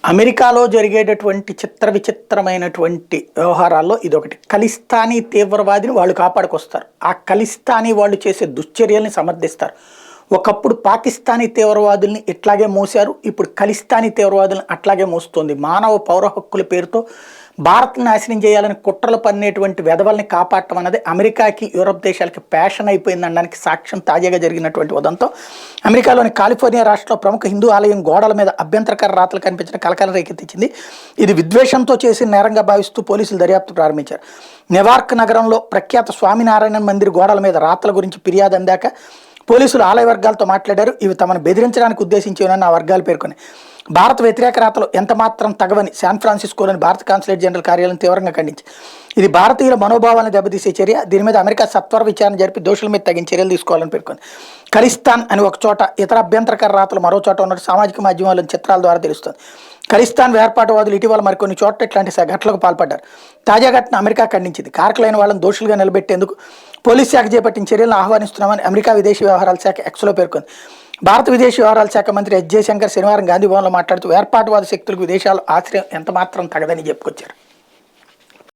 అమెరికాలో జరిగేటటువంటి విచిత్రమైనటువంటి వ్యవహారాల్లో ఇదొకటి. ఖలిస్తానీ తీవ్రవాదిని వాళ్ళు కాపాడుకొస్తారు. ఆ ఖలిస్తానీ వాళ్ళు చేసే దుశ్చర్యల్ని సమర్థిస్తారు. ఒకప్పుడు పాకిస్తానీ తీవ్రవాదుల్ని ఇట్లాగే మోసారు. ఇప్పుడు ఖలిస్తానీ తీవ్రవాదులను అట్లాగే మోస్తుంది. మానవ పౌర హక్కుల పేరుతో భారత్ని నాశనం చేయాలని కుట్రలు పన్నేటువంటి వెధవల్ని కాపాడటం అన్నది అమెరికాకి, యూరప్ దేశాలకి ప్యాషన్ అయిపోయింది అనడానికి సాక్ష్యం తాజాగా జరిగినటువంటి ఉదంతో. అమెరికాలోని కాలిఫోర్నియా రాష్ట్రంలో ప్రముఖ హిందూ ఆలయం గోడల మీద అభ్యంతరకర రాతలు కనిపించిన కలకలం రేకెత్తించింది. ఇది విద్వేషంతో చేసిన నేరంగా భావిస్తూ పోలీసులు దర్యాప్తు ప్రారంభించారు. నెవార్క్ నగరంలో ప్రఖ్యాత స్వామినారాయణ మందిర్ గోడల మీద రాతల గురించి ఫిర్యాదు అందాక పోలీసులు ఆలయ వర్గాలతో మాట్లాడారు. ఇవి తమను బెదిరించడానికి ఉద్దేశించేవని ఆ వర్గాలు పేర్కొన్నాయి. భారత వ్యతిరేక రాతలు ఎంత మాత్రం తగవని శాన్ ఫ్రాన్సిస్కోలోని భారత కాన్సులేట్ జనరల్ కార్యాలయం తీవ్రంగా ఖండించి, ఇది భారతీయుల మనోభావాలను దెబ్బతీసే చర్య, దీని మీద అమెరికా సత్వర విచారణ జరిపి దోషుల మీద తగిన చర్యలు తీసుకోవాలని పేర్కొంది. ఖలిస్తాన్ అని ఒక చోట, ఇతర అభ్యంతరకర రాతలు మరో చోట ఉన్నట్టు సామాజిక మాధ్యమాలను చిత్రాల ద్వారా తెలుస్తుంది. ఖలిస్తాన్ వేర్పాటువాదులు ఇటీవల మరికొన్ని చోట్ల ఇట్లాంటి ఘటనలకు పాల్పడ్డారు. తాజా ఘటన అమెరికా ఖండించింది. కారకులైన వాళ్ళని దోషులుగా నిలబెట్టేందుకు పోలీస్ శాఖ చేపట్టిన చర్యలను ఆహ్వానిస్తున్నామని అమెరికా విదేశీ వ్యవహారాల శాఖ ఎక్స్లో పేర్కొంది. భారత విదేశీ వ్యవహారాల శాఖ మంత్రి ఎస్ జయశంకర్ శనివారం గాంధీ భవన్లో మాట్లాడుతూ వేర్పాటువాద శక్తులకు విదేశాలు ఆశ్రయం ఎంత మాత్రం తగదని చెప్పుకొచ్చారు.